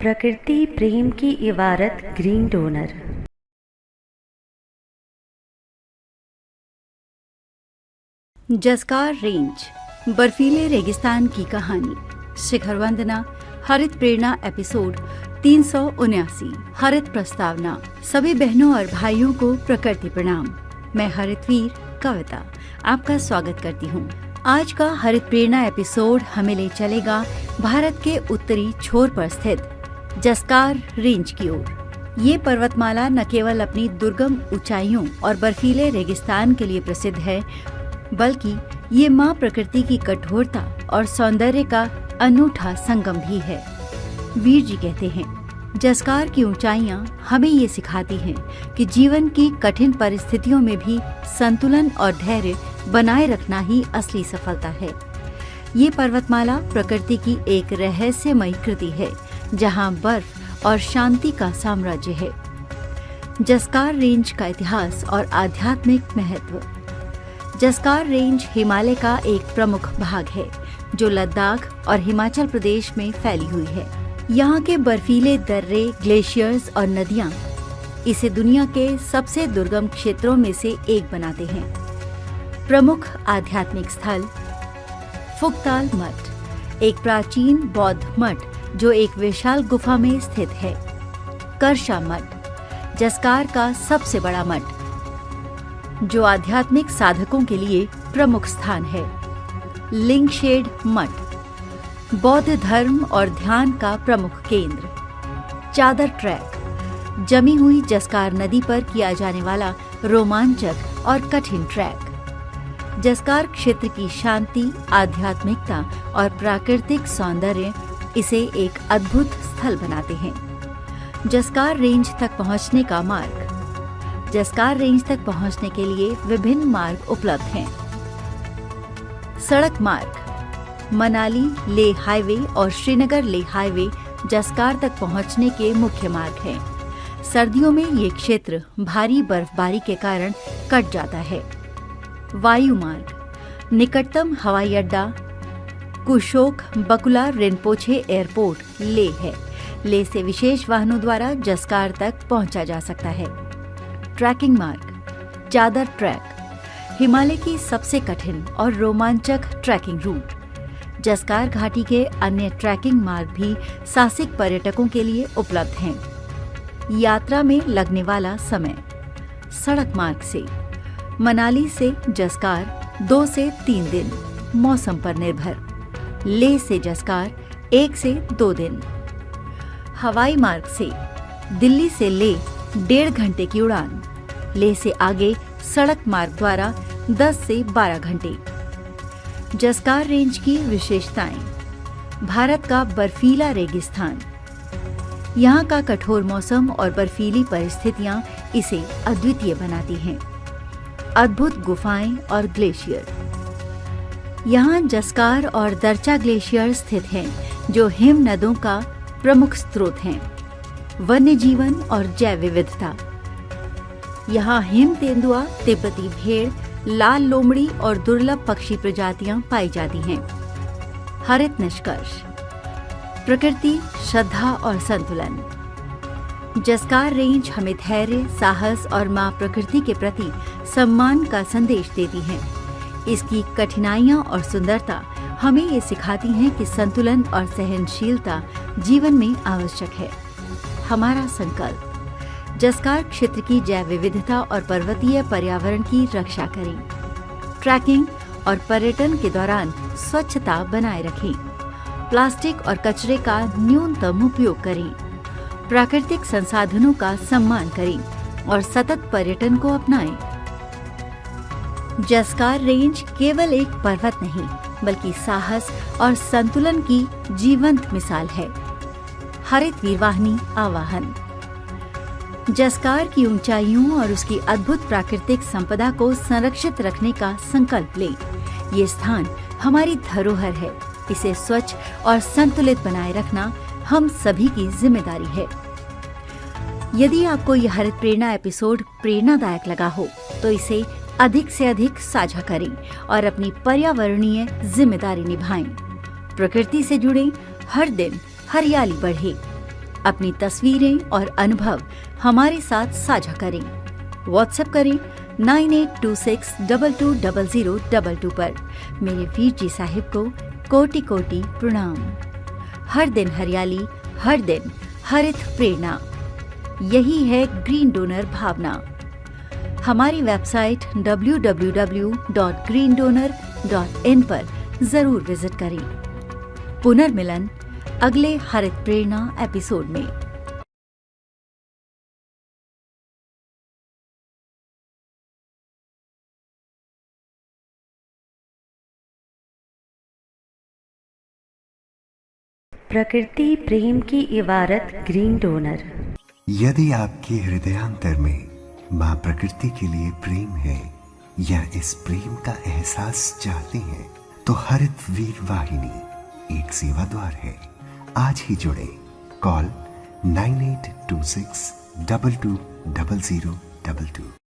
प्रकृति प्रेम की इबारत ग्रीन डोनर। जस्कार रेंज, बर्फीले रेगिस्तान की कहानी। शिखर वंदना, हरित प्रेरणा एपिसोड 379। हरित प्रस्तावना। सभी बहनों और भाइयों को प्रकृति प्रणाम। मैं हरितवीर कविता आपका स्वागत करती हूँ। आज का हरित प्रेरणा एपिसोड हमें ले चलेगा भारत के उत्तरी छोर पर स्थित जस्कार रेंज की ओर। ये पर्वतमाला न केवल अपनी दुर्गम ऊंचाइयों और बर्फीले रेगिस्तान के लिए प्रसिद्ध है, बल्कि ये माँ प्रकृति की कठोरता और सौंदर्य का अनूठा संगम भी है। वीर जी कहते हैं, जस्कार की ऊंचाइयाँ हमें ये सिखाती हैं कि जीवन की कठिन परिस्थितियों में भी संतुलन और धैर्य बनाए रखना ही असली सफलता है। ये पर्वतमाला प्रकृति की एक रहस्यमयी कृति है, जहाँ बर्फ और शांति का साम्राज्य है। जस्कार रेंज का इतिहास और आध्यात्मिक महत्व। जस्कार रेंज हिमालय का एक प्रमुख भाग है, जो लद्दाख और हिमाचल प्रदेश में फैली हुई है। यहाँ के बर्फीले दर्रे, ग्लेशियर्स और नदियाँ इसे दुनिया के सबसे दुर्गम क्षेत्रों में से एक बनाते हैं। प्रमुख आध्यात्मिक स्थल फुकताल मठ, एक प्राचीन बौद्ध मठ जो एक विशाल गुफा में स्थित है। करशा मठ, जस्कार का सबसे बड़ा मठ, जो आध्यात्मिक साधकों के लिए प्रमुख स्थान है। लिंगशेड मठ, बौद्ध धर्म और ध्यान का प्रमुख केंद्र। चादर ट्रैक, जमी हुई जस्कार नदी पर किया जाने वाला रोमांचक और कठिन ट्रैक। जस्कार क्षेत्र की शांति, आध्यात्मिकता और प्राकृतिक सौंदर्य इसे एक अद्भुत स्थल बनाते हैं। जस्कार रेंज तक पहुंचने का मार्ग। जस्कार रेंज तक पहुंचने के लिए विभिन्न मार्ग उपलब्ध हैं। सड़क मार्ग, मनाली लेह हाईवे और श्रीनगर लेह हाईवे जस्कार तक पहुंचने के मुख्य मार्ग हैं। सर्दियों में ये क्षेत्र भारी बर्फबारी के कारण कट जाता है। वायु मार्ग, निकटतम हवाई अड्डा कुशोक बकुला रिनपोछे एयरपोर्ट लेह है। लेह से विशेष वाहनों द्वारा जस्कार तक पहुंचा जा सकता है। ट्रैकिंग मार्ग, चादर ट्रैक, हिमालय की सबसे कठिन और रोमांचक ट्रैकिंग रूट। जस्कार घाटी के अन्य ट्रैकिंग मार्ग भी साहसिक पर्यटकों के लिए उपलब्ध हैं। यात्रा में लगने वाला समय। सड़क मार्ग से मनाली से जस्कार 2 से 3 दिन, मौसम पर निर्भर। लेह से जस्कार 1 से 2 दिन। हवाई मार्ग से दिल्ली से लेह 1.5 घंटे की उड़ान। लेह से आगे सड़क मार्ग द्वारा 10 से 12 घंटे। जस्कार रेंज की विशेषताएं। भारत का बर्फीला रेगिस्तान, यहाँ का कठोर मौसम और बर्फीली परिस्थितियां इसे अद्वितीय बनाती हैं। अद्भुत गुफाएं और ग्लेशियर। यहाँ जस्कार और दर्चा ग्लेशियर स्थित हैं, जो हिम नदों का प्रमुख स्रोत हैं। वन्य जीवन और जैव विविधता। यहाँ हिम तेंदुआ, तिब्बती भेड़, लाल लोमड़ी और दुर्लभ पक्षी प्रजातियां पाई जाती हैं। हरित निष्कर्ष। प्रकृति, श्रद्धा और संतुलन। जस्कार रेंज हमें धैर्य, साहस और माँ प्रकृति के प्रति सम्मान का संदेश देती है। इसकी कठिनाइयाँ और सुंदरता हमें ये सिखाती हैं कि संतुलन और सहनशीलता जीवन में आवश्यक है। हमारा संकल्प, जस्कार क्षेत्र की जैव विविधता और पर्वतीय पर्यावरण की रक्षा करें। ट्रैकिंग और पर्यटन के दौरान स्वच्छता बनाए रखें। प्लास्टिक और कचरे का न्यूनतम उपयोग करें। प्राकृतिक संसाधनों का सम्मान करें और सतत पर्यटन को अपनाएं। जस्कार रेंज केवल एक पर्वत नहीं, बल्कि साहस और संतुलन की जीवंत मिसाल है। हरित वीरवाहिनी आवाहन। जस्कार की ऊंचाइयों और उसकी अद्भुत प्राकृतिक संपदा को संरक्षित रखने का संकल्प लें। ये स्थान हमारी धरोहर है। इसे स्वच्छ और संतुलित बनाए रखना हम सभी की जिम्मेदारी है। यदि आपको यह हरित प्रेरणा एपिसोड प्रेरणादायक लगा हो, तो इसे अधिक से अधिक साझा करें और अपनी पर्यावरणीय जिम्मेदारी निभाएं। प्रकृति से जुड़े, हर दिन हरियाली बढ़े। अपनी तस्वीरें और अनुभव हमारे साथ साझा करें। व्हाट्सएप करें 9826220022 पर। मेरे वीर जी साहिब को कोटि कोटि प्रणाम। हर दिन हरियाली, हर दिन हरित प्रेरणा, यही है ग्रीन डोनर भावना। हमारी वेबसाइट www.greendonor.in पर जरूर विजिट करें। पुनर्मिलन अगले हरित प्रेरणा एपिसोड में। प्रकृति प्रेम की इबारत ग्रीन डोनर। यदि आपके हृदयांतर में माँ प्रकृति के लिए प्रेम है या इस प्रेम का एहसास चाहते हैं तो हरित वीर वाहिनी एक सेवा द्वार है। आज ही जुड़े। कॉल 9826220022।